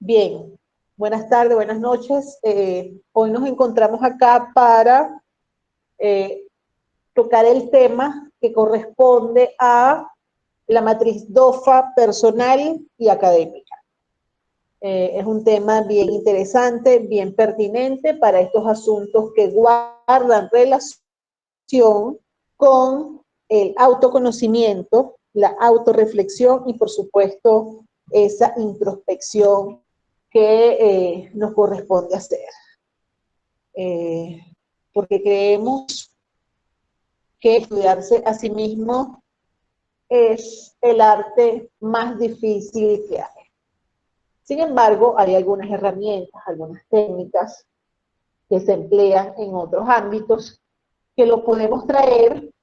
Bien, buenas tardes, buenas noches. Hoy nos encontramos acá para eh, tocar el tema que corresponde a la matriz DOFA personal y académica. Es un tema bien interesante, bien pertinente para estos asuntos que guardan relación con el autoconocimiento, la autorreflexión y, por supuesto, esa introspección que nos corresponde hacer. Porque creemos que estudiarse a sí mismo es el arte más difícil que hay. Sin embargo, hay algunas herramientas, algunas técnicas que se emplean en otros ámbitos que lo podemos traer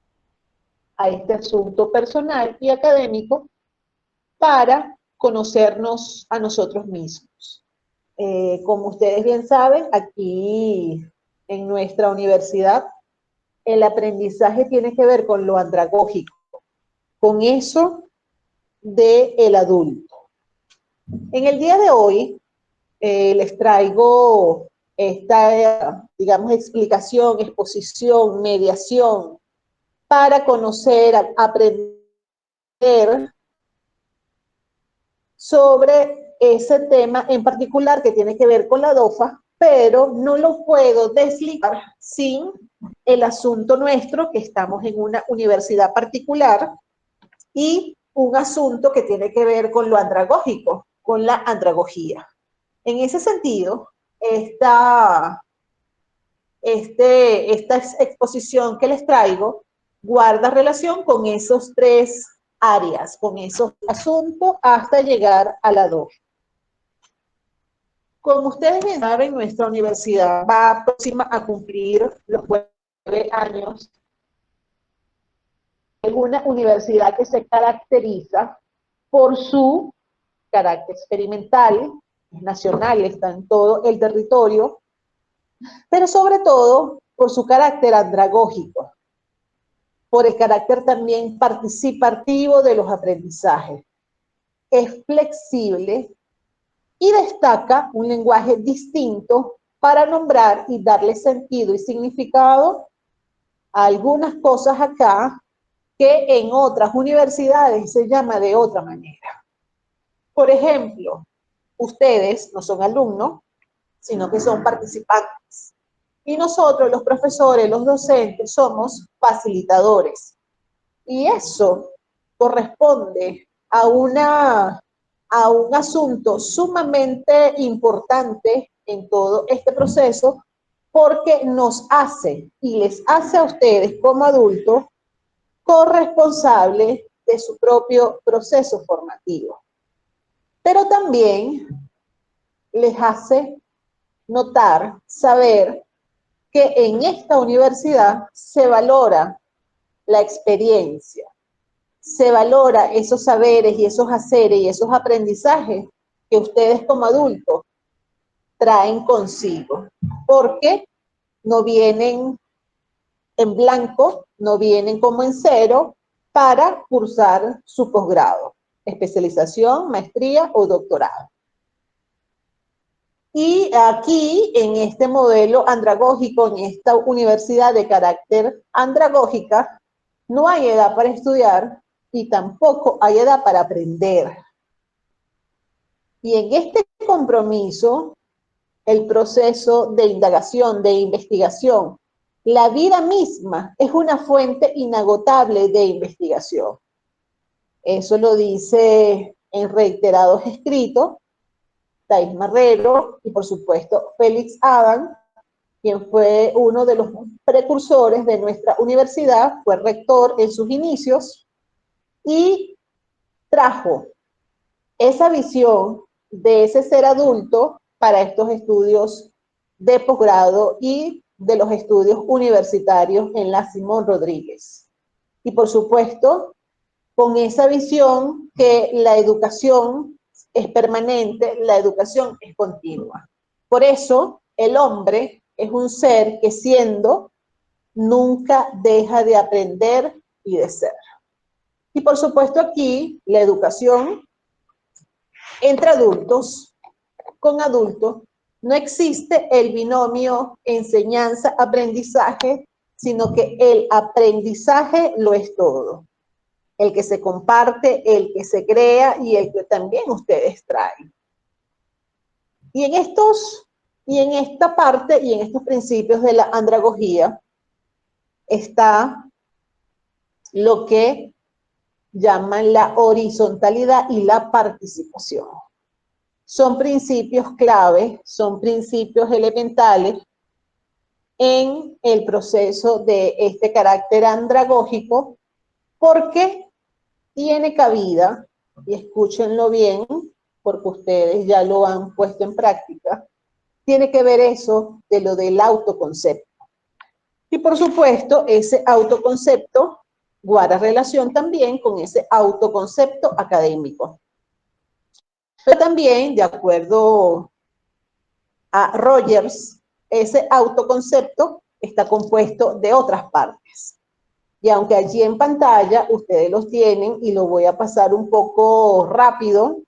a este asunto personal y académico para conocernos a nosotros mismos. Como ustedes bien saben, aquí en nuestra universidad, el aprendizaje tiene que ver con lo andragógico, con eso del adulto. En el día de hoy les traigo esta, digamos, explicación, exposición, mediación para conocer, aprender sobre ese tema en particular que tiene que ver con la DOFA, pero no lo puedo desligar sin el asunto nuestro, que estamos en una universidad particular, y un asunto que tiene que ver con lo andragógico, con la andragogía. En ese sentido, esta exposición que les traigo guarda relación con esos tres áreas, con esos asuntos, hasta llegar a la DOF. Como ustedes bien saben, nuestra universidad va próxima a cumplir los 9 años. Es una universidad que se caracteriza por su carácter experimental, es nacional, está en todo el territorio, pero sobre todo por su carácter andragógico, por el carácter también participativo de los aprendizajes. Es flexible y destaca un lenguaje distinto para nombrar y darle sentido y significado a algunas cosas acá que en otras universidades se llama de otra manera. Por ejemplo, ustedes no son alumnos, sino que son participantes. Y nosotros, los profesores, los docentes, somos facilitadores. Y eso corresponde a un asunto sumamente importante en todo este proceso, porque nos hace y les hace a ustedes como adultos corresponsables de su propio proceso formativo. Pero también les hace notar, saber que en esta universidad se valora la experiencia, se valora esos saberes y esos haceres y esos aprendizajes que ustedes como adultos traen consigo, porque no vienen en blanco, no vienen como en cero para cursar su posgrado, especialización, maestría o doctorado. Y aquí, en este modelo andragógico, en esta universidad de carácter andragógica, no hay edad para estudiar y tampoco hay edad para aprender. Y en este compromiso, el proceso de indagación, de investigación, la vida misma es una fuente inagotable de investigación. Eso lo dice en reiterados escritos Thais Marrero y, por supuesto, Félix Adam, quien fue uno de los precursores de nuestra universidad, fue rector en sus inicios y trajo esa visión de ese ser adulto para estos estudios de posgrado y de los estudios universitarios en la Simón Rodríguez. Y, por supuesto, con esa visión que la educación es permanente, la educación es continua. Por eso, el hombre es un ser que siendo nunca deja de aprender y de ser. Y por supuesto aquí la educación entre adultos con adulto, no existe el binomio enseñanza-aprendizaje, sino que el aprendizaje lo es todo. El que se comparte, el que se crea y el que también ustedes traen. Y en esta parte y en estos principios de la andragogía está lo que llaman la horizontalidad y la participación. Son principios clave, son principios elementales en el proceso de este carácter andragógico, porque tiene cabida, y escúchenlo bien, porque ustedes ya lo han puesto en práctica, tiene que ver eso de lo del autoconcepto. Y por supuesto, ese autoconcepto guarda relación también con ese autoconcepto académico. Pero también, de acuerdo a Rogers, ese autoconcepto está compuesto de otras partes. Y aunque allí en pantalla ustedes los tienen y lo voy a pasar un poco rápido,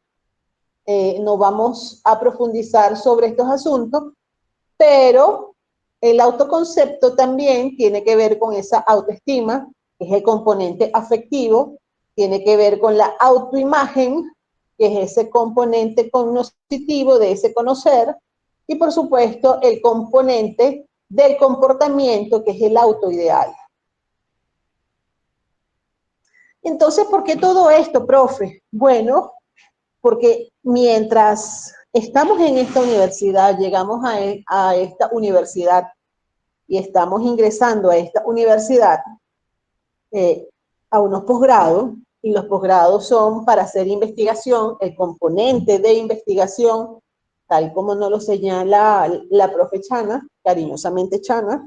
no vamos a profundizar sobre estos asuntos, pero el autoconcepto también tiene que ver con esa autoestima, que es el componente afectivo, tiene que ver con la autoimagen, que es ese componente cognoscitivo de ese conocer, y por supuesto el componente del comportamiento, que es el autoideal. Entonces, ¿por qué todo esto, profe? Bueno, porque mientras estamos en esta universidad, llegamos a esta universidad y estamos ingresando a esta universidad, a unos posgrados, y los posgrados son para hacer investigación, el componente de investigación, tal como nos lo señala la profe Chana, cariñosamente Chana,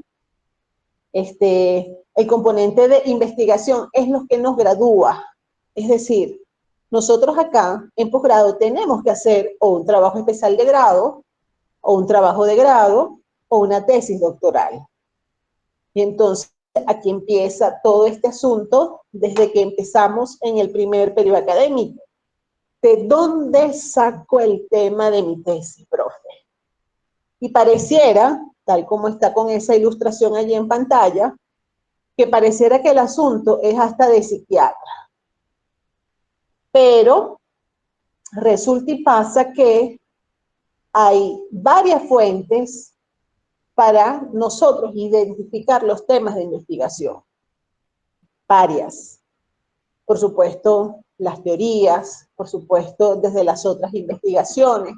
el componente de investigación es lo que nos gradúa. Es decir, nosotros acá en posgrado tenemos que hacer o un trabajo especial de grado, o un trabajo de grado, o una tesis doctoral. Y entonces aquí empieza todo este asunto desde que empezamos en el primer periodo académico. ¿De dónde saco el tema de mi tesis, profe? Y pareciera, tal como está con esa ilustración allí en pantalla, que pareciera que el asunto es hasta de psiquiatra. Pero resulta y pasa que hay varias fuentes para nosotros identificar los temas de investigación. Varias. Por supuesto, las teorías, por supuesto, desde las otras investigaciones,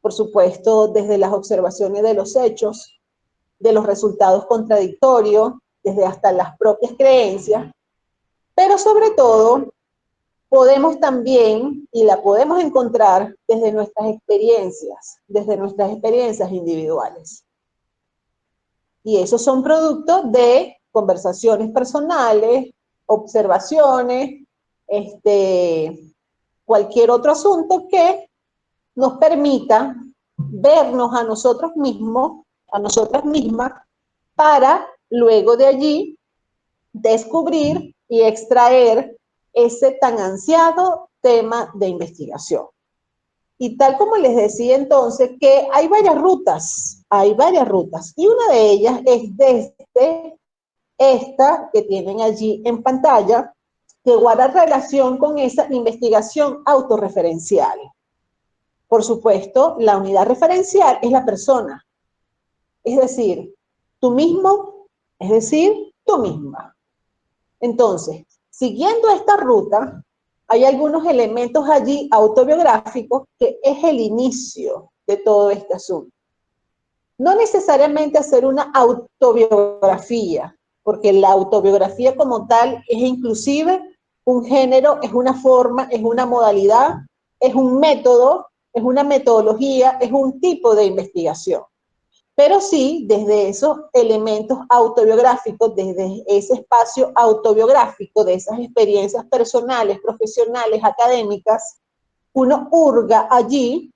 por supuesto, desde las observaciones de los hechos, de los resultados contradictorios, desde hasta las propias creencias, pero sobre todo podemos también, y la podemos encontrar desde nuestras experiencias individuales. Y esos son productos de conversaciones personales, observaciones, cualquier otro asunto que nos permita vernos a nosotros mismos, a nosotras mismas, para luego de allí descubrir y extraer ese tan ansiado tema de investigación. Y tal como les decía entonces, que hay varias rutas, y una de ellas es desde esta que tienen allí en pantalla, que guarda relación con esa investigación autorreferencial. Por supuesto, la unidad referencial es la persona, es decir, tú mismo, es decir, tú misma. Entonces, siguiendo esta ruta, hay algunos elementos allí autobiográficos que es el inicio de todo este asunto. No necesariamente hacer una autobiografía, porque la autobiografía como tal es inclusive un género, es una forma, es una modalidad, es un método, es una metodología, es un tipo de investigación. Pero sí, desde esos elementos autobiográficos, desde ese espacio autobiográfico, de esas experiencias personales, profesionales, académicas, uno hurga allí,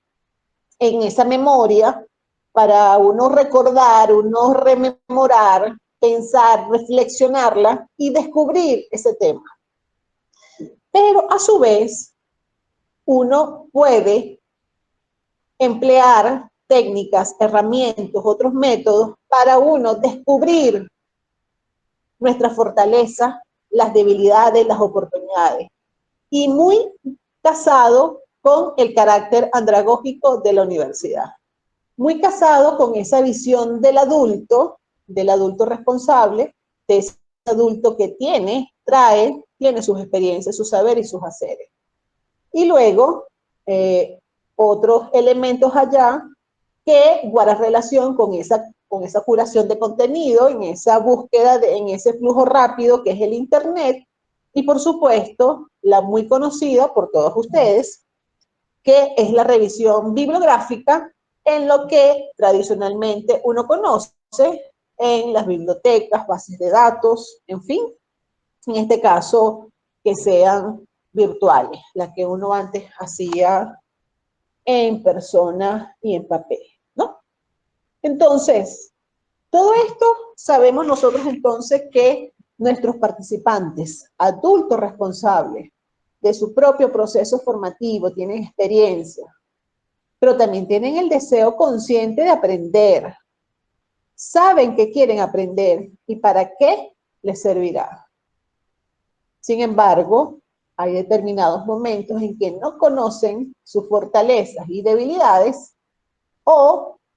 en esa memoria, para uno recordar, uno rememorar, pensar, reflexionarla y descubrir ese tema. Pero a su vez, uno puede emplear técnicas, herramientas, otros métodos para uno descubrir nuestra fortaleza, las debilidades, las oportunidades. Y muy casado con el carácter andragógico de la universidad. Muy casado con esa visión del adulto responsable, de ese adulto que tiene sus experiencias, sus saberes y sus haceres. Y luego, otros elementos allá que guardan relación con esa curación de contenido, en esa búsqueda, en ese flujo rápido que es el Internet, y por supuesto, la muy conocida por todos ustedes, que es la revisión bibliográfica en lo que tradicionalmente uno conoce en las bibliotecas, bases de datos, en fin, en este caso, que sean virtuales, las que uno antes hacía en persona y en papel, ¿no? Entonces, todo esto sabemos nosotros entonces que nuestros participantes, adultos responsables de su propio proceso formativo, tienen experiencia, pero también tienen el deseo consciente de aprender. Saben que quieren aprender y para qué les servirá. Sin embargo, hay determinados momentos en que no conocen sus fortalezas y debilidades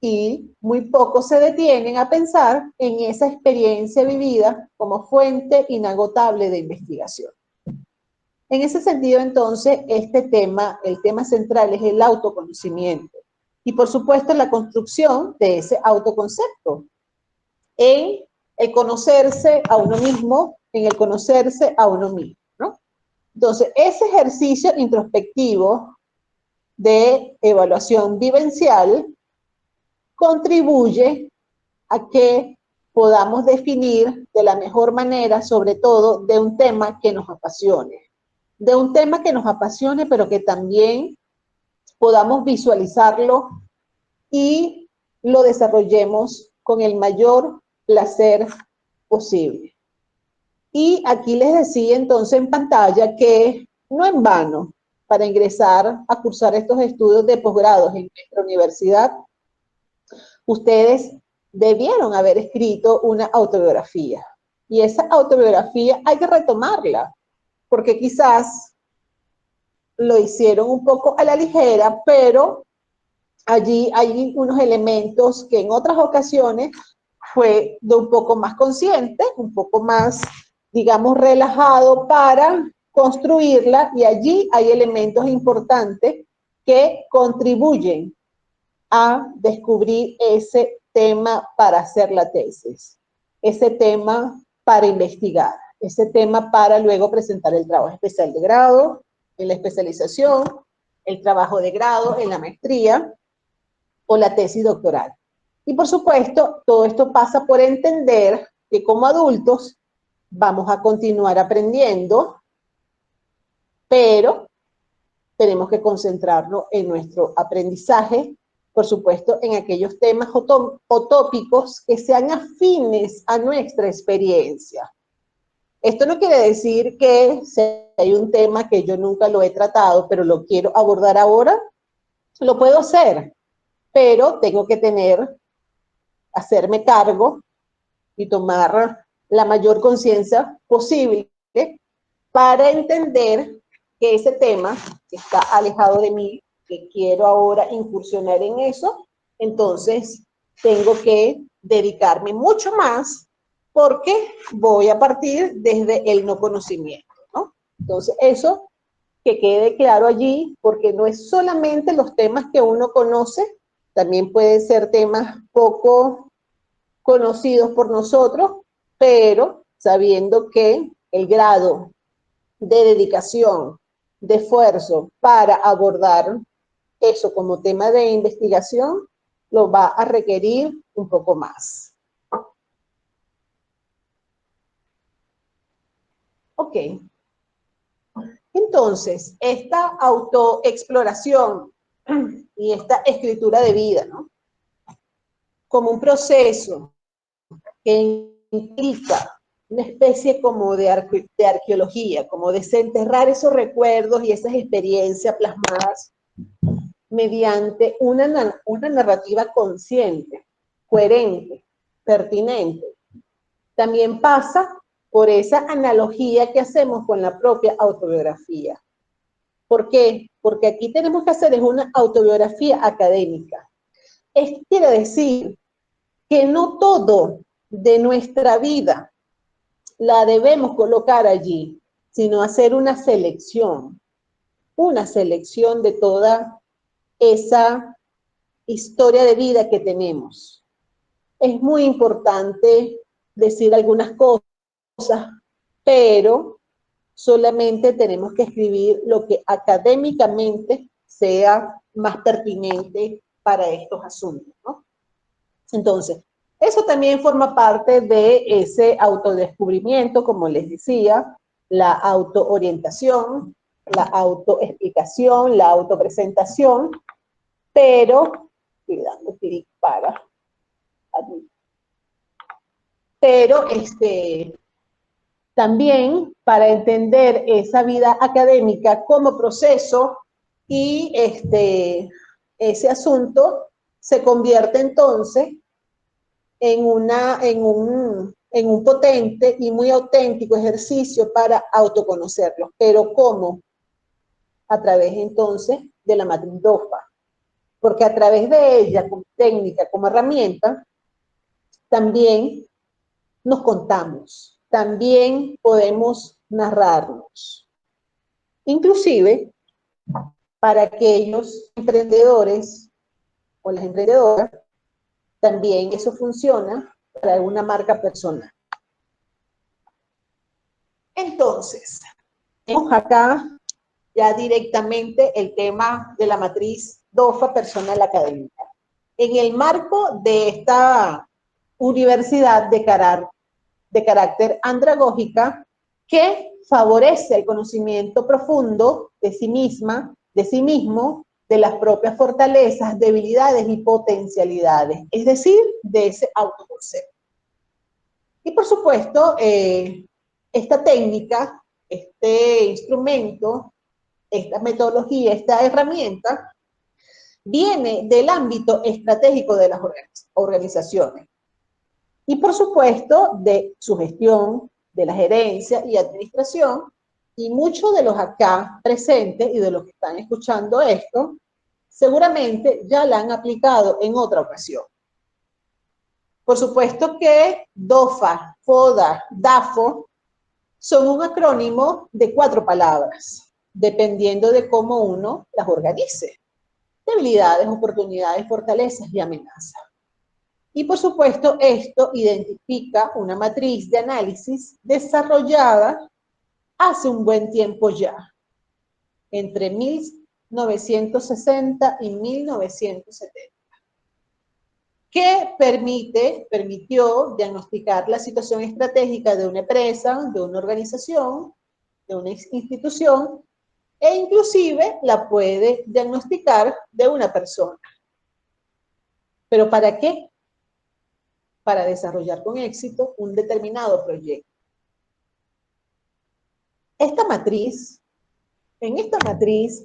y muy pocos se detienen a pensar en esa experiencia vivida como fuente inagotable de investigación. En ese sentido, entonces, el tema central es el autoconocimiento y, por supuesto, la construcción de ese autoconcepto en el conocerse a uno mismo, en el conocerse a uno mismo, ¿no? Entonces, ese ejercicio introspectivo de evaluación vivencial contribuye a que podamos definir de la mejor manera, sobre todo, de un tema que nos apasione. De un tema que nos apasione, pero que también podamos visualizarlo y lo desarrollemos con el mayor placer posible. Y aquí les decía entonces en pantalla que no en vano, para ingresar a cursar estos estudios de posgrados en nuestra universidad, ustedes debieron haber escrito una autobiografía. Y esa autobiografía hay que retomarla, porque quizás lo hicieron un poco a la ligera, pero allí hay unos elementos que en otras ocasiones fue de un poco más consciente, un poco más, digamos, relajado para construirla, y allí hay elementos importantes que contribuyen a descubrir ese tema para hacer la tesis, ese tema para investigar, ese tema para luego presentar el trabajo especial de grado, en la especialización, el trabajo de grado, en la maestría o la tesis doctoral. Y por supuesto, todo esto pasa por entender que como adultos vamos a continuar aprendiendo, pero tenemos que concentrarnos en nuestro aprendizaje, por supuesto, en aquellos temas o tópicos que sean afines a nuestra experiencia. Esto no quiere decir que si hay un tema que yo nunca lo he tratado, pero lo quiero abordar ahora, lo puedo hacer, pero tengo que hacerme cargo y tomar la mayor conciencia posible para entender que ese tema que está alejado de mí, que quiero ahora incursionar en eso, entonces tengo que dedicarme mucho más porque voy a partir desde el no conocimiento, ¿no? Entonces eso que quede claro allí, porque no es solamente los temas que uno conoce, también pueden ser temas poco conocidos por nosotros, pero sabiendo que el grado de dedicación, de esfuerzo para abordar eso como tema de investigación, lo va a requerir un poco más. Ok. Entonces, esta autoexploración y esta escritura de vida, ¿no? Como un proceso que implica una especie como de arqueología, como desenterrar esos recuerdos y esas experiencias plasmadas mediante una narrativa consciente, coherente, pertinente. También pasa por esa analogía que hacemos con la propia autobiografía. ¿Por qué? Porque aquí tenemos que hacer es una autobiografía académica. Esto quiere decir que no todo de nuestra vida la debemos colocar allí, sino hacer una selección de toda esa historia de vida que tenemos. Es muy importante decir algunas cosas, pero solamente tenemos que escribir lo que académicamente sea más pertinente para estos asuntos, ¿no? Entonces, eso también forma parte de ese autodescubrimiento, como les decía, la autoorientación, la autoexplicación, la autopresentación, pero, estoy dando clic para, pero también para entender esa vida académica como proceso y ese asunto se convierte entonces en un potente y muy auténtico ejercicio para autoconocerlos. Pero ¿cómo? A través entonces de la matriz DOFA. Porque a través de ella, como técnica, como herramienta, también nos contamos, también podemos narrarnos. Inclusive, para aquellos emprendedores o las emprendedoras, también eso funciona para una marca personal. Entonces, tenemos acá ya directamente el tema de la matriz DOFA personal académica. En el marco de esta universidad de carácter andragógica que favorece el conocimiento profundo de sí misma, de sí mismo, de las propias fortalezas, debilidades y potencialidades, es decir, de ese autoconcepto. Y por supuesto, esta técnica, este instrumento, esta metodología, esta herramienta, viene del ámbito estratégico de las organizaciones. Y por supuesto, de su gestión, de la gerencia y administración, y muchos de los acá presentes y de los que están escuchando esto, seguramente ya la han aplicado en otra ocasión. Por supuesto que DOFA, FODA, DAFO son un acrónimo de 4 palabras, dependiendo de cómo uno las organice. Debilidades, oportunidades, fortalezas y amenazas. Y por supuesto, esto identifica una matriz de análisis desarrollada hace un buen tiempo ya, entre 1960 y 1970, que permitió diagnosticar la situación estratégica de una empresa, de una organización, de una institución, e inclusive la puede diagnosticar de una persona. ¿Pero para qué? Para desarrollar con éxito un determinado proyecto. En esta matriz,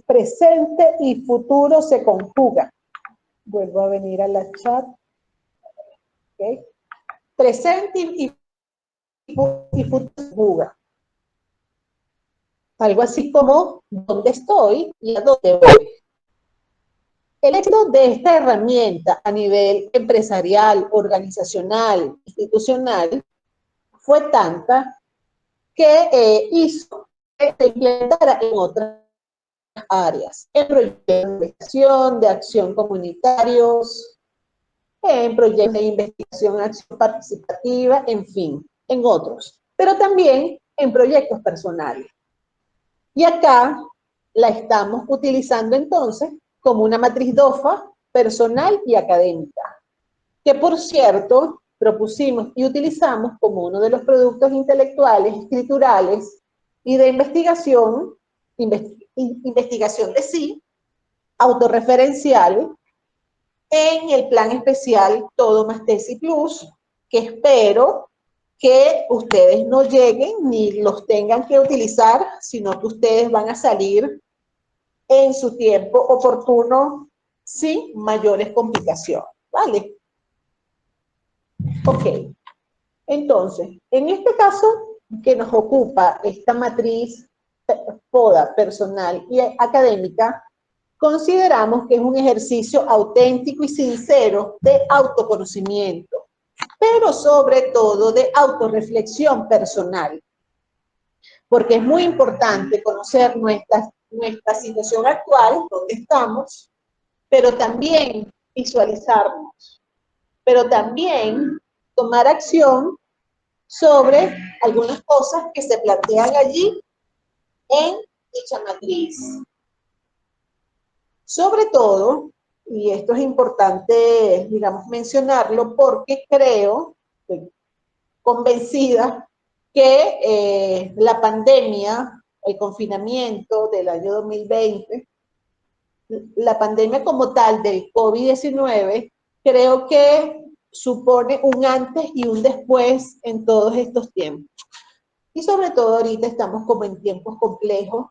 presente y futuro se conjugan. Vuelvo a venir a la chat. ¿Okay? Presente y futuro se conjugan. Algo así como dónde estoy y a dónde voy. El éxito de esta herramienta a nivel empresarial, organizacional, institucional, fue tanta que hizo que se implementara en otras áreas, en proyectos de investigación, de acción comunitarios, en proyectos de investigación, acción participativa, en fin, en otros, pero también en proyectos personales. Y acá la estamos utilizando entonces como una matriz DOFA personal y académica, que por cierto propusimos y utilizamos como uno de los productos intelectuales, escriturales y de investigación de sí, autorreferencial, en el plan especial Todo más Tesis Plus, que espero que ustedes no lleguen ni los tengan que utilizar, sino que ustedes van a salir en su tiempo oportuno sin mayores complicaciones, ¿vale? Ok, entonces, en este caso que nos ocupa esta matriz poda personal y académica, consideramos que es un ejercicio auténtico y sincero de autoconocimiento, pero sobre todo de autorreflexión personal, porque es muy importante conocer nuestra situación actual, dónde estamos, pero también visualizarnos, pero también tomar acción sobre algunas cosas que se plantean allí en dicha matriz. Sobre todo, y esto es importante, digamos, mencionarlo, porque creo, estoy convencida, que la pandemia, el confinamiento del año 2020, la pandemia como tal del COVID-19, creo que supone un antes y un después en todos estos tiempos. Y sobre todo ahorita estamos como en tiempos complejos,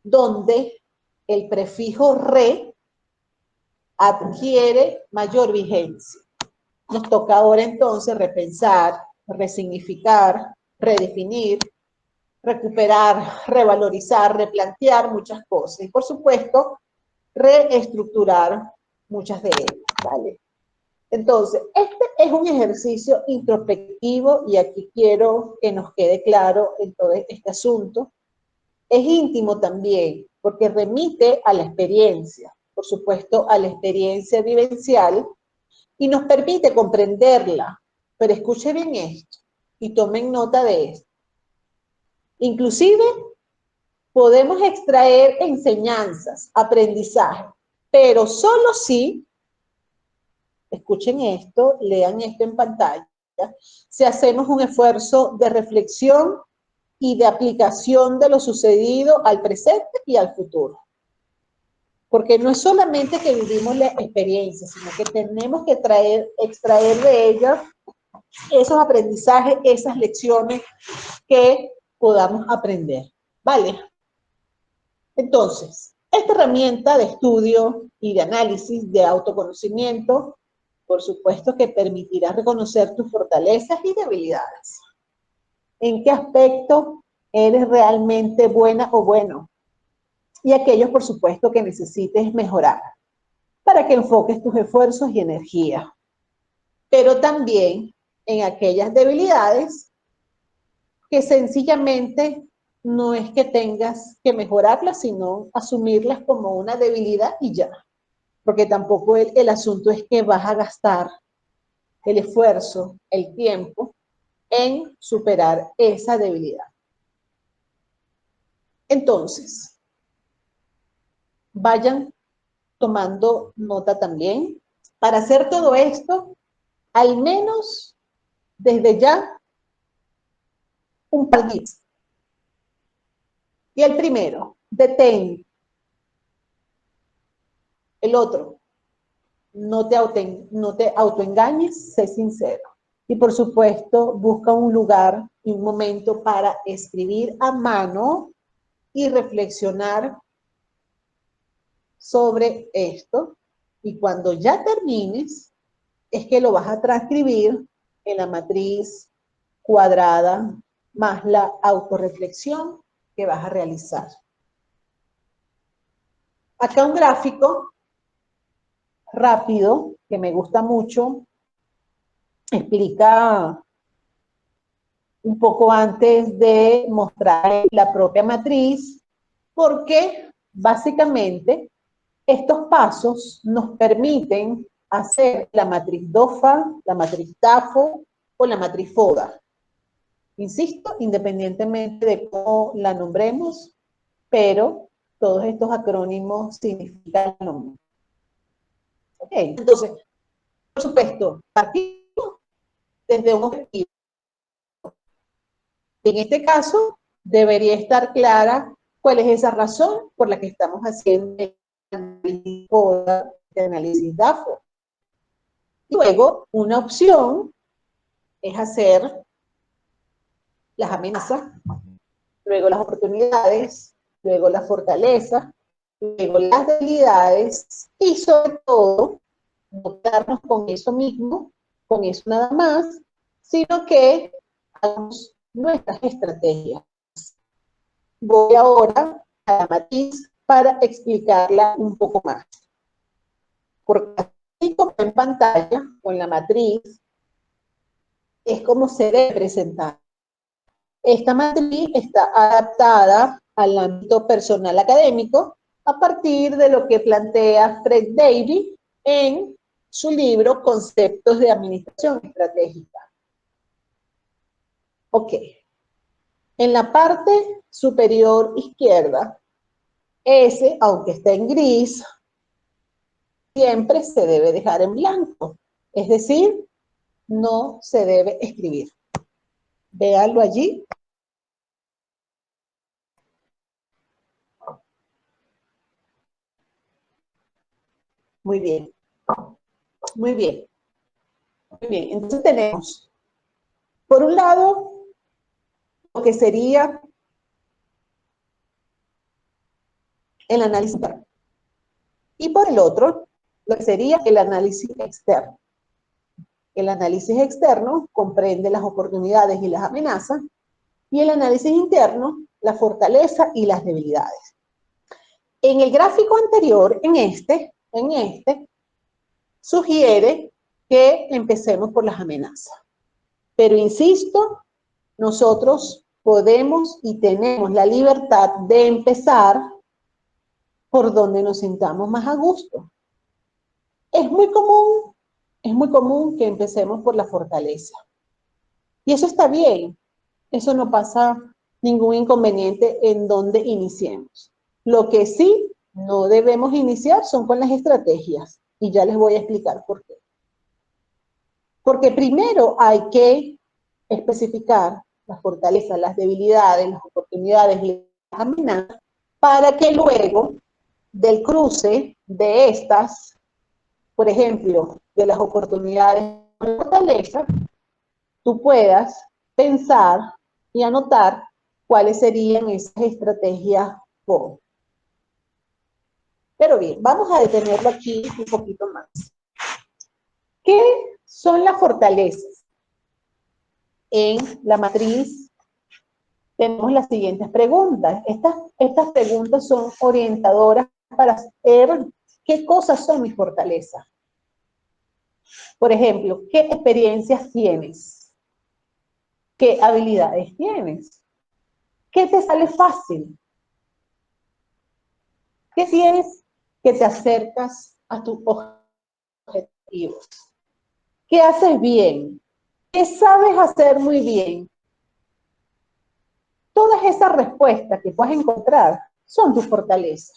donde el prefijo re adquiere mayor vigencia. Nos toca ahora entonces repensar, resignificar, redefinir, recuperar, revalorizar, replantear muchas cosas. Y por supuesto, reestructurar muchas de ellas, ¿vale? Entonces, este es un ejercicio introspectivo y aquí quiero que nos quede claro en todo este asunto. Es íntimo también, porque remite a la experiencia, por supuesto, a la experiencia vivencial y nos permite comprenderla. Pero escuche bien esto y tomen nota de esto. Inclusive podemos extraer enseñanzas, aprendizaje, pero solo si, escuchen esto, lean esto en pantalla, si hacemos un esfuerzo de reflexión y de aplicación de lo sucedido al presente y al futuro. Porque no es solamente que vivimos la experiencia, sino que tenemos que extraer de ella esos aprendizajes, esas lecciones que podamos aprender. ¿Vale? Entonces, esta herramienta de estudio y de análisis de autoconocimiento, por supuesto que permitirá reconocer tus fortalezas y debilidades. ¿En qué aspecto eres realmente buena o bueno? Y aquellos, por supuesto, que necesites mejorar para que enfoques tus esfuerzos y energía. Pero también en aquellas debilidades que sencillamente no es que tengas que mejorarlas, sino asumirlas como una debilidad y ya. Porque tampoco el asunto es que vas a gastar el esfuerzo, el tiempo en superar esa debilidad. Entonces, vayan tomando nota también. Para hacer todo esto, al menos desde ya, un par de tips. Y el primero, detén. El otro, no te autoengañes, sé sincero. Y por supuesto, busca un lugar y un momento para escribir a mano y reflexionar sobre esto. Y cuando ya termines, es que lo vas a transcribir en la matriz cuadrada más la autorreflexión que vas a realizar. Acá un gráfico rápido que me gusta mucho, explica un poco antes de mostrar la propia matriz, porque básicamente estos pasos nos permiten hacer la matriz DOFA, la matriz TAFO o la matriz FODA. Insisto, independientemente de cómo la nombremos, pero todos estos acrónimos significan lo mismo. Okay. Entonces, por supuesto, partimos desde un objetivo. En este caso, debería estar clara cuál es esa razón por la que estamos haciendo el análisis DAFO. Y luego, una opción es hacer las amenazas, luego las oportunidades, luego las fortalezas, luego las debilidades y sobre todo no quedarnos con eso mismo, con eso nada más, sino que hagamos nuestras estrategias. Voy ahora a la matriz para explicarla un poco más. Porque así como en pantalla, con la matriz, es como se debe presentar. Esta matriz está adaptada al ámbito personal académico a partir de lo que plantea Fred Davey en su libro Conceptos de Administración Estratégica. Ok. En la parte superior izquierda, S, aunque está en gris, siempre se debe dejar en blanco. Es decir, no se debe escribir. Véanlo allí. Muy bien. Muy bien. Muy bien. Entonces tenemos, por un lado, lo que sería el análisis interno. Y por el otro, lo que sería el análisis externo. El análisis externo comprende las oportunidades y las amenazas, y el análisis interno, la fortaleza y las debilidades. En el gráfico anterior, en este, sugiere que empecemos por las amenazas. Pero insisto, nosotros podemos y tenemos la libertad de empezar por donde nos sintamos más a gusto. Es muy común que empecemos por la fortaleza. Y eso está bien. Eso no pasa ningún inconveniente en donde iniciemos. Lo que sí no debemos iniciar son con las estrategias. Y ya les voy a explicar por qué. Porque primero hay que especificar las fortalezas, las debilidades, las oportunidades y las amenazas para que luego del cruce de estas, por ejemplo, de las oportunidades y la fortaleza, tú puedas pensar y anotar cuáles serían esas estrategias. Pero bien, vamos a detenerlo aquí un poquito más. ¿Qué son las fortalezas? En la matriz tenemos las siguientes preguntas. Estas preguntas son orientadoras para saber qué cosas son mis fortalezas. Por ejemplo, ¿qué experiencias tienes? ¿Qué habilidades tienes? ¿Qué te sale fácil? ¿Qué tienes que te acercas a tus objetivos? ¿Qué haces bien? ¿Qué sabes hacer muy bien? Todas esas respuestas que puedes encontrar son tus fortalezas.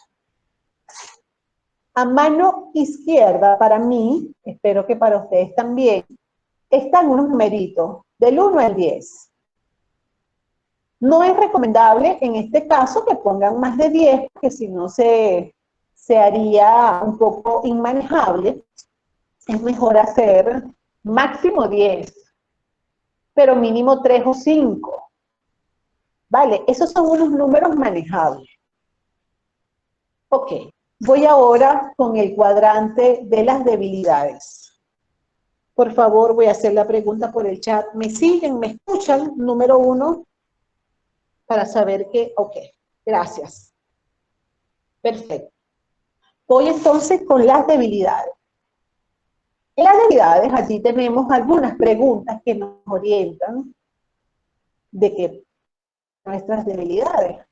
A mano izquierda, para mí, espero que para ustedes también, están unos numeritos del 1 al 10. No es recomendable en este caso que pongan más de 10, porque si no se haría un poco inmanejable. Es mejor hacer máximo 10, pero mínimo 3 o 5. Vale, esos son unos números manejables. Ok, voy ahora con el cuadrante de las debilidades. Por favor, voy a hacer la pregunta por el chat. ¿Me siguen? ¿Me escuchan? Número 1, para saber que, ok, gracias. Perfecto. Voy entonces con las debilidades. En las debilidades, allí tenemos algunas preguntas que nos orientan de qué nuestras debilidades.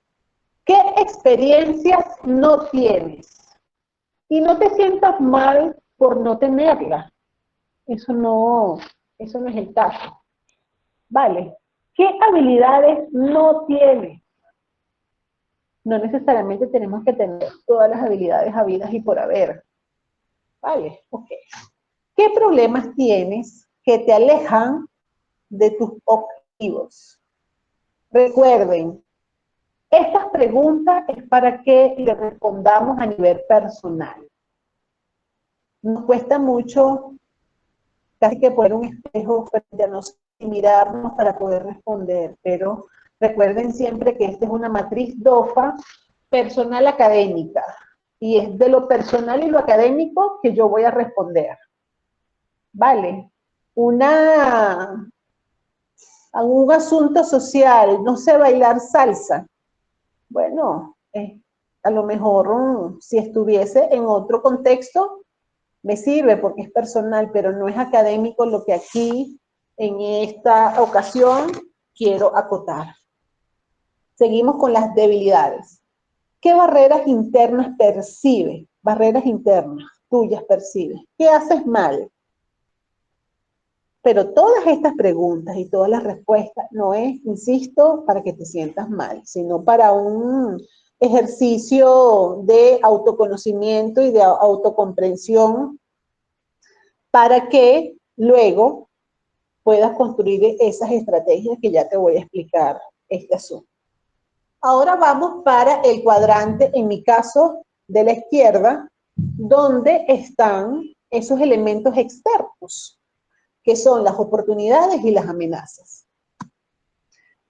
¿Qué experiencias no tienes? Y no te sientas mal por no tenerlas. Eso no es el caso. Vale. ¿Qué habilidades no tienes? No necesariamente tenemos que tener todas las habilidades habidas y por haber. Vale, ok. ¿Qué problemas tienes que te alejan de tus objetivos? Recuerden, estas preguntas es para que le respondamos a nivel personal. Nos cuesta mucho casi que poner un espejo frente a nosotros y mirarnos para poder responder, pero recuerden siempre que esta es una matriz DOFA personal académica. y es de lo personal y lo académico que yo voy a responder. ¿Vale? Un asunto social, no sé bailar salsa. Bueno, a lo mejor si estuviese en otro contexto, me sirve porque es personal, pero no es académico lo que aquí, en esta ocasión, quiero acotar. Seguimos con las debilidades. ¿Qué barreras internas percibes? Barreras internas tuyas percibes. ¿Qué haces mal? Pero todas estas preguntas y todas las respuestas no es, insisto, para que te sientas mal, sino para un ejercicio de autoconocimiento y de autocomprensión para que luego puedas construir esas estrategias que ya te voy a explicar este asunto. Ahora vamos para el cuadrante, en mi caso, de la izquierda, donde están esos elementos externos, que son las oportunidades y las amenazas.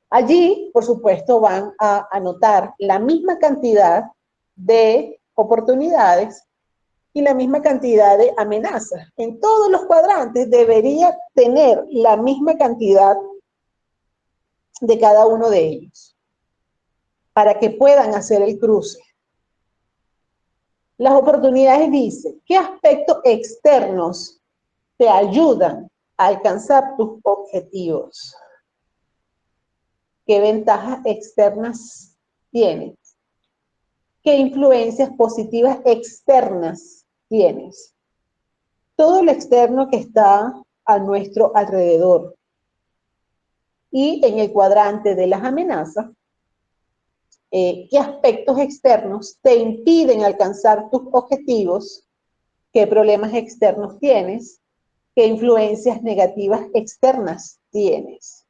Allí, por supuesto, van a anotar la misma cantidad de oportunidades y la misma cantidad de amenazas. En todos los cuadrantes debería tener la misma cantidad de cada uno de ellos para que puedan hacer el cruce. Las oportunidades dicen, ¿qué aspectos externos te ayudan a alcanzar tus objetivos? ¿Qué ventajas externas tienes? ¿Qué influencias positivas externas tienes? Todo lo externo que está a nuestro alrededor. Y en el cuadrante de las amenazas, ¿qué aspectos externos te impiden alcanzar tus objetivos? ¿Qué problemas externos tienes? ¿Qué influencias negativas externas tienes?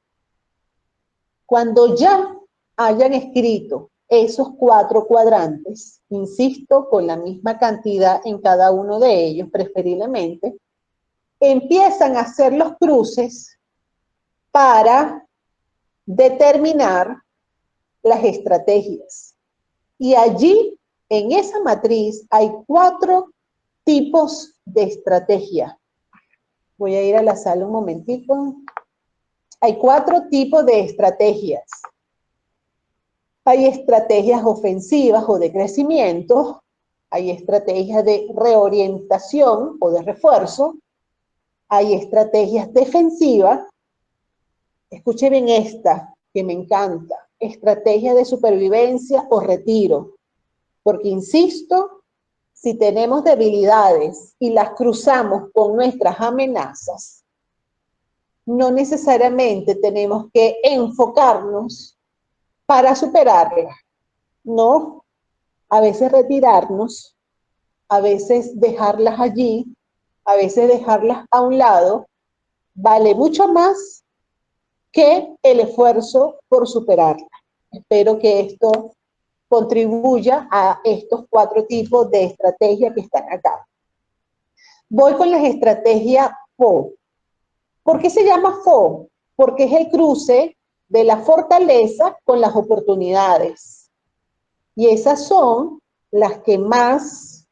Cuando ya hayan escrito esos 4 cuadrantes, insisto, con la misma cantidad en cada uno de ellos, preferiblemente, empiezan a hacer los cruces para determinar las estrategias. Y allí, en esa matriz, hay 4 tipos de estrategia. Voy a ir a la sala un momentito. Hay 4 tipos de estrategias. Hay estrategias ofensivas o de crecimiento, hay estrategias de reorientación o de refuerzo, hay estrategias defensivas. Escuche bien esta, que me encanta, estrategia de supervivencia o retiro, porque insisto, si tenemos debilidades y las cruzamos con nuestras amenazas, no necesariamente tenemos que enfocarnos para superarlas, no, a veces retirarnos, a veces dejarlas allí, a veces dejarlas a un lado, vale mucho más que el esfuerzo por superarlas. Espero que esto contribuya a estos 4 tipos de estrategias que están acá. Voy con las estrategias FO. ¿Por qué se llama FO? Porque es el cruce de la fortaleza con las oportunidades. Y esas son las que más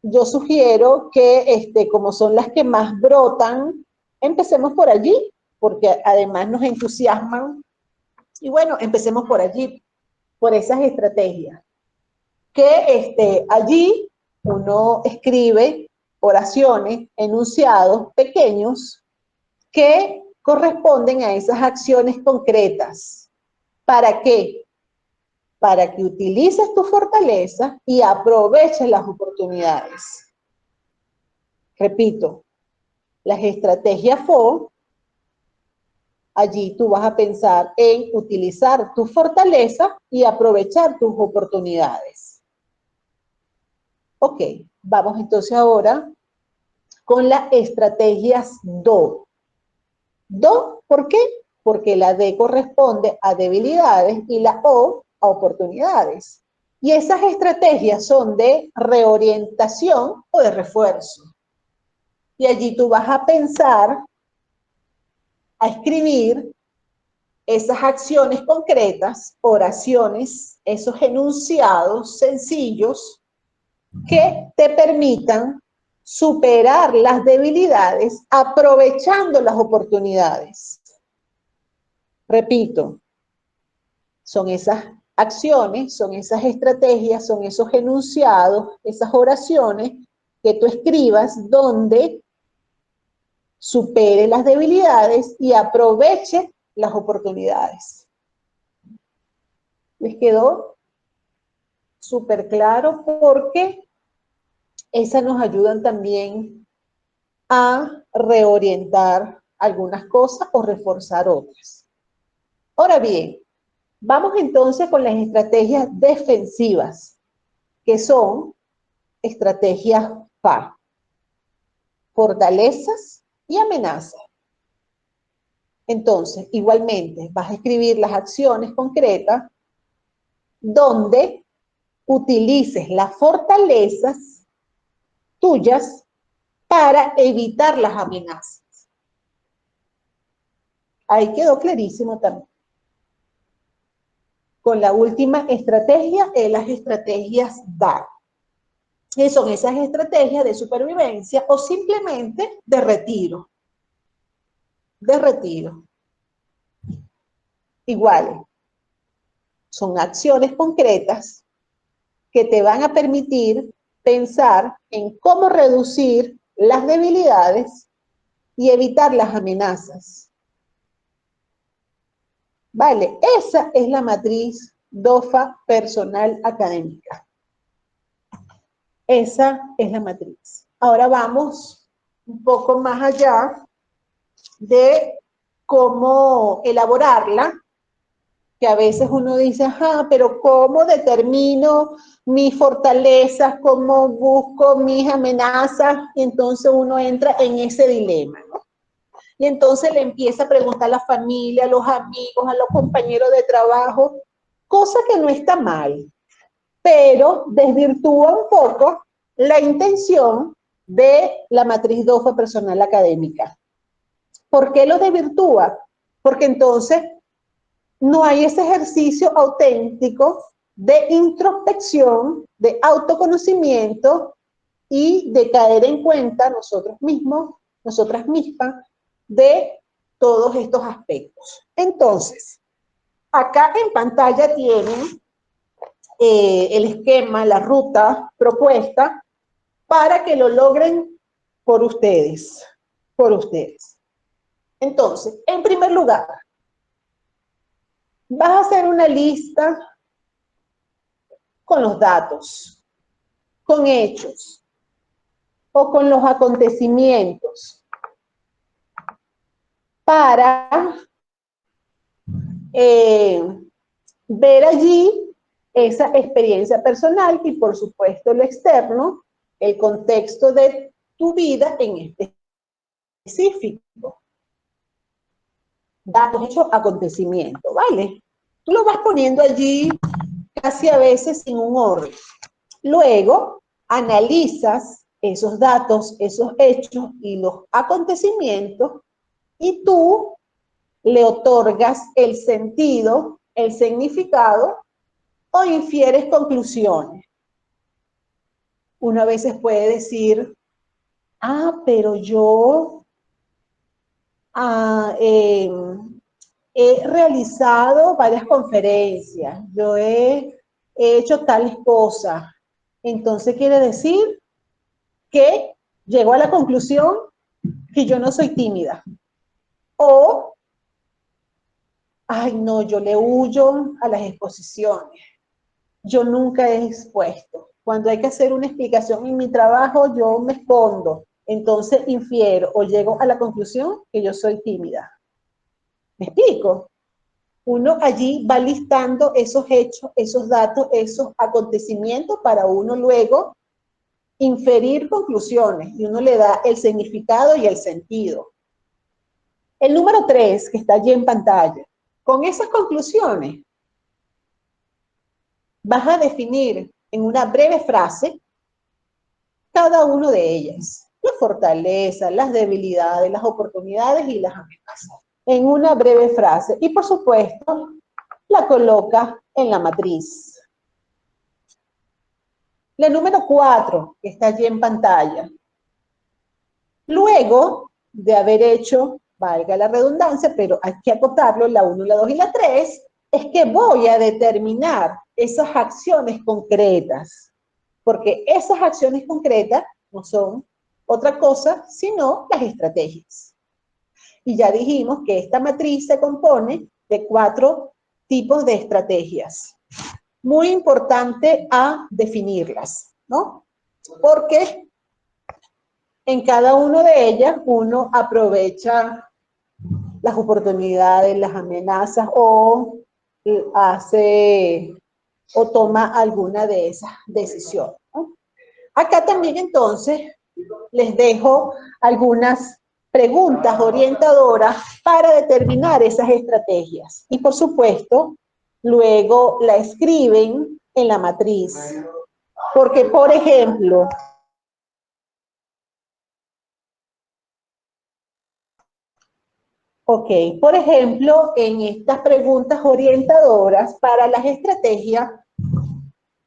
yo sugiero que, como son las que más brotan, empecemos por allí, porque además nos entusiasman. Y bueno, empecemos por allí, por esas estrategias. Que allí uno escribe oraciones, enunciados pequeños que corresponden a esas acciones concretas. ¿Para qué? Para que utilices tu fortaleza y aproveches las oportunidades. Repito, las estrategias FO, allí tú vas a pensar en utilizar tu fortaleza y aprovechar tus oportunidades. Ok, vamos entonces ahora con las estrategias DO. DO, ¿por qué? Porque la D corresponde a debilidades y la O a oportunidades. Y esas estrategias son de reorientación o de refuerzo. Y allí tú vas a pensar, a escribir esas acciones concretas, oraciones, esos enunciados sencillos que te permitan superar las debilidades aprovechando las oportunidades. Repito, son esas acciones, son esas estrategias, son esos enunciados, esas oraciones que tú escribas donde supere las debilidades y aproveche las oportunidades. ¿Les quedó súper claro? Porque esas nos ayudan también a reorientar algunas cosas o reforzar otras. Ahora bien, vamos entonces con las estrategias defensivas, que son estrategias FA, fortalezas y amenazas. Entonces, igualmente, vas a escribir las acciones concretas donde utilices las fortalezas tuyas para evitar las amenazas. Ahí quedó clarísimo también. Con la última estrategia, las estrategias DAR. Que son esas estrategias de supervivencia o simplemente de retiro. De retiro. Iguales. Son acciones concretas que te van a permitir pensar en cómo reducir las debilidades y evitar las amenazas. Vale, esa es la matriz DOFA personal académica. Esa es la matriz. Ahora vamos un poco más allá de cómo elaborarla, que a veces uno dice, ajá, pero ¿cómo determino mis fortalezas? ¿Cómo busco mis amenazas? Y entonces uno entra en ese dilema, ¿no? Y entonces le empieza a preguntar a la familia, a los amigos, a los compañeros de trabajo, cosa que no está mal, pero desvirtúa un poco la intención de la matriz DOFA personal académica. ¿Por qué lo desvirtúa? Porque entonces no hay ese ejercicio auténtico de introspección, de autoconocimiento y de caer en cuenta nosotros mismos, nosotras mismas, de todos estos aspectos. Entonces, acá en pantalla tienen el esquema, la ruta propuesta para que lo logren por ustedes, por ustedes. Entonces, en primer lugar, vas a hacer una lista con los datos, con hechos o con los acontecimientos para ver allí esa experiencia personal y por supuesto lo externo, el contexto de tu vida en específico. Datos, hechos, acontecimientos, ¿vale? Tú lo vas poniendo allí casi a veces sin un orden. Luego, analizas esos datos, esos hechos y los acontecimientos y tú le otorgas el sentido, el significado o infieres conclusiones. Uno a veces puede decir, ah, pero yo he realizado varias conferencias, yo he hecho tales cosas. Entonces quiere decir que llego a la conclusión que yo no soy tímida. O, ay no, yo le huyo a las exposiciones. Yo nunca he expuesto. Cuando hay que hacer una explicación en mi trabajo, yo me escondo. Entonces infiero o llego a la conclusión que yo soy tímida. ¿Me explico? Uno allí va listando esos hechos, esos datos, esos acontecimientos para uno luego inferir conclusiones y uno le da el significado y el sentido. El número 3, que está allí en pantalla, con esas conclusiones vas a definir en una breve frase cada uno de ellas. Las fortalezas, las debilidades, las oportunidades y las amenazas. En una breve frase. Y por supuesto, la colocas en la matriz. La número 4, que está allí en pantalla. Luego de haber hecho, valga la redundancia, pero hay que acotarlo, la 1, la 2 y la 3, es que voy a determinar esas acciones concretas, porque esas acciones concretas no son otra cosa sino las estrategias. Y ya dijimos que esta matriz se compone de 4 tipos de estrategias. Muy importante a definirlas, ¿no? Porque en cada una de ellas uno aprovecha las oportunidades, las amenazas o hace o toma alguna de esas decisiones, ¿no? Acá también entonces les dejo algunas preguntas orientadoras para determinar esas estrategias. Y por supuesto, luego la escriben en la matriz. Porque, por ejemplo, por ejemplo, en estas preguntas orientadoras para las estrategias,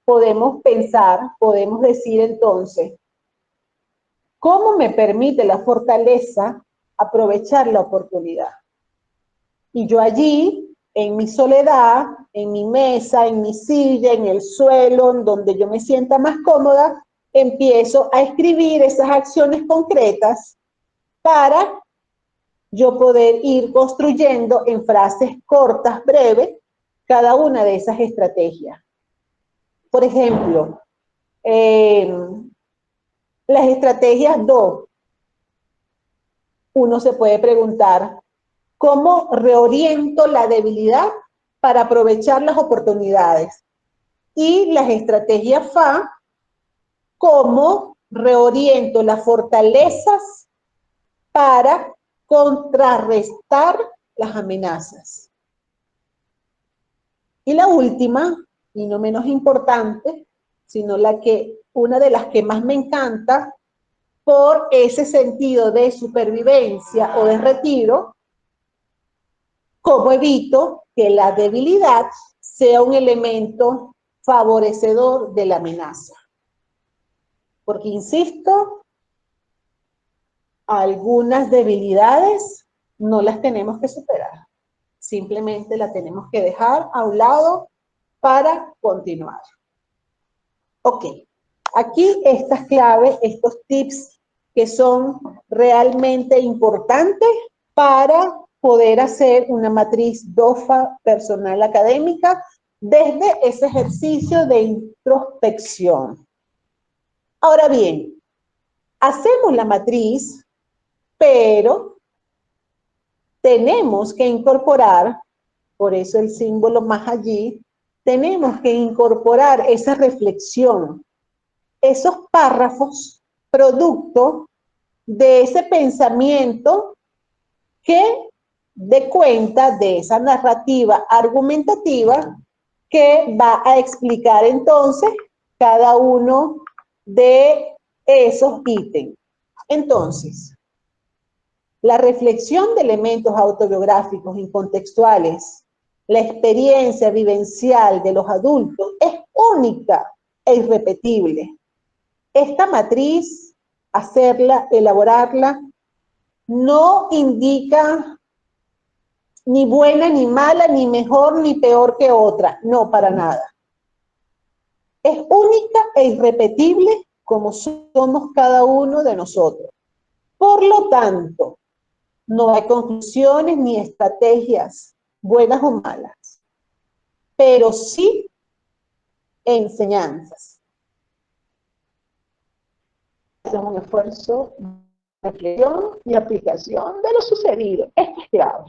podemos pensar, podemos decir entonces, ¿cómo me permite la fortaleza aprovechar la oportunidad? Y yo allí, en mi soledad, en mi mesa, en mi silla, en el suelo, en donde yo me sienta más cómoda, empiezo a escribir esas acciones concretas para yo poder ir construyendo en frases cortas, breves, cada una de esas estrategias. Por ejemplo, las estrategias 2, uno se puede preguntar, ¿cómo reoriento la debilidad para aprovechar las oportunidades? Y las estrategias FA, ¿cómo reoriento las fortalezas para contrarrestar las amenazas? Y la última, y no menos importante, sino una de las que más me encanta, por ese sentido de supervivencia o de retiro, ¿cómo evito que la debilidad sea un elemento favorecedor de la amenaza? Porque, insisto, algunas debilidades no las tenemos que superar. Simplemente las tenemos que dejar a un lado para continuar. Ok, aquí estas claves, estos tips que son realmente importantes para poder hacer una matriz DOFA personal académica desde ese ejercicio de introspección. Ahora bien, hacemos la matriz, pero tenemos que incorporar, por eso el símbolo más allí, tenemos que incorporar esa reflexión, esos párrafos, producto de ese pensamiento que dé cuenta de esa narrativa argumentativa que va a explicar entonces cada uno de esos ítems. Entonces, la reflexión de elementos autobiográficos incontextuales, la experiencia vivencial de los adultos es única e irrepetible. Esta matriz, hacerla, elaborarla, no indica ni buena ni mala, ni mejor ni peor que otra, no, para nada. Es única e irrepetible como somos cada uno de nosotros. Por lo tanto, no hay conclusiones ni estrategias buenas o malas, pero sí enseñanzas. Es un esfuerzo de reflexión y aplicación de lo sucedido. Esto es clave.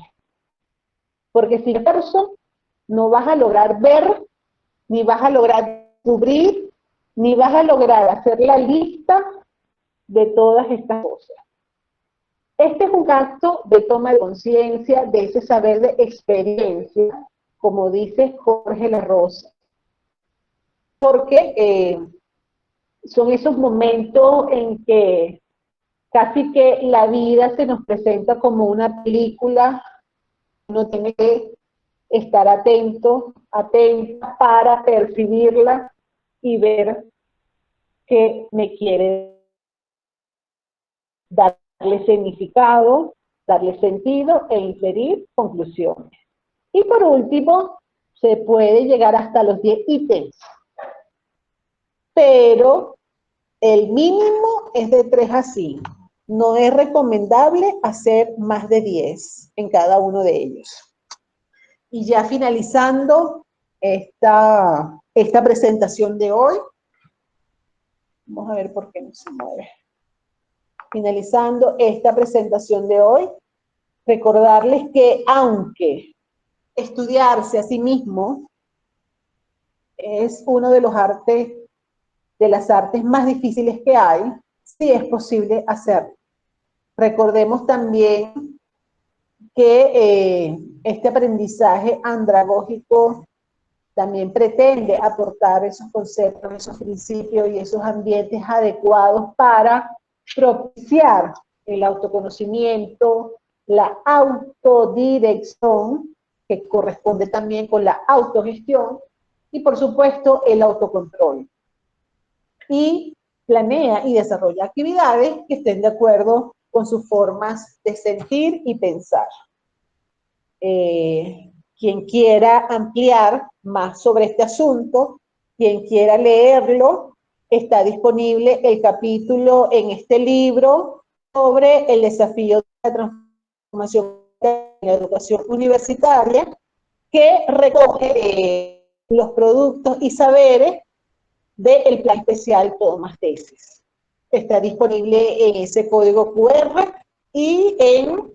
Porque sin eso no vas a lograr ver, ni vas a lograr cubrir, ni vas a lograr hacer la lista de todas estas cosas. Este es un acto de toma de conciencia, de ese saber de experiencia, como dice Jorge La Rosa. Porque son esos momentos en que casi que la vida se nos presenta como una película, uno tiene que estar atento, atenta para percibirla y ver que me quiere darle significado, darle sentido e inferir conclusiones. Y por último, se puede llegar hasta los 10 ítems, pero el mínimo es de 3 a 5. No es recomendable hacer más de 10 en cada uno de ellos. Y ya finalizando esta presentación de hoy, vamos a ver por qué no se mueve. Finalizando esta presentación de hoy, recordarles que aunque estudiarse a sí mismo es uno de los artes, de las artes más difíciles que hay, sí es posible hacerlo. Recordemos también que este aprendizaje andragógico también pretende aportar esos conceptos, esos principios y esos ambientes adecuados para propiciar el autoconocimiento, la autodirección, que corresponde también con la autogestión, y por supuesto el autocontrol. Y planea y desarrolla actividades que estén de acuerdo con sus formas de sentir y pensar. Quien quiera ampliar más sobre este asunto, quien quiera leerlo, está disponible el capítulo en este libro sobre el desafío de la transformación en la educación universitaria, que recoge los productos y saberes del Plan Especial Todo Más Tesis. Está disponible en ese código QR y en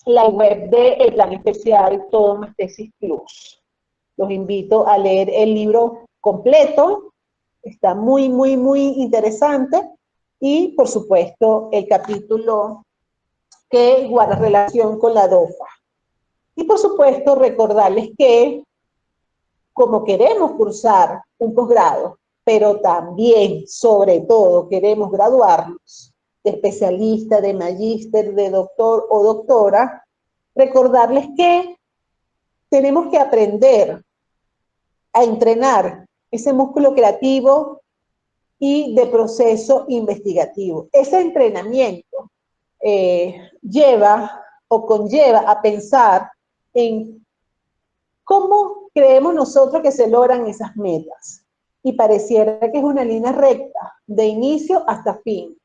la web del Plan Especial Todo Más Tesis Plus. Los invito a leer el libro completo, está muy, muy, muy interesante, y por supuesto el capítulo que guarda relación con la DOFA. Y por supuesto recordarles que como queremos cursar un posgrado, pero también, sobre todo, queremos graduarnos de especialista, de magíster, de doctor o doctora, recordarles que tenemos que aprender a entrenar ese músculo creativo y de proceso investigativo. Ese entrenamiento lleva o conlleva a pensar en cómo creemos nosotros que se logran esas metas. Y pareciera que es una línea recta, de inicio hasta fin.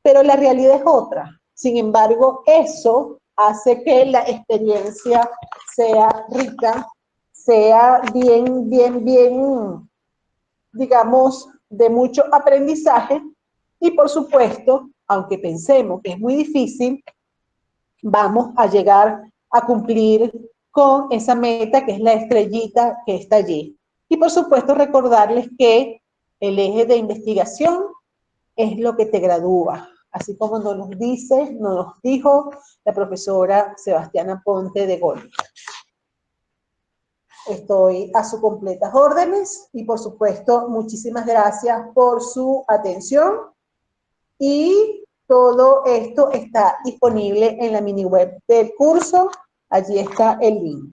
Pero la realidad es otra. Sin embargo, eso hace que la experiencia sea rica, sea bien, bien, bien, digamos, de mucho aprendizaje. Y por supuesto, aunque pensemos que es muy difícil, vamos a llegar a cumplir con esa meta que es la estrellita que está allí. Y por supuesto recordarles que el eje de investigación es lo que te gradúa, así como nos dijo la profesora Sebastiana Ponte de Gol. Estoy a sus completas órdenes y por supuesto muchísimas gracias por su atención, y todo esto está disponible en la mini web del curso. Allí está el link.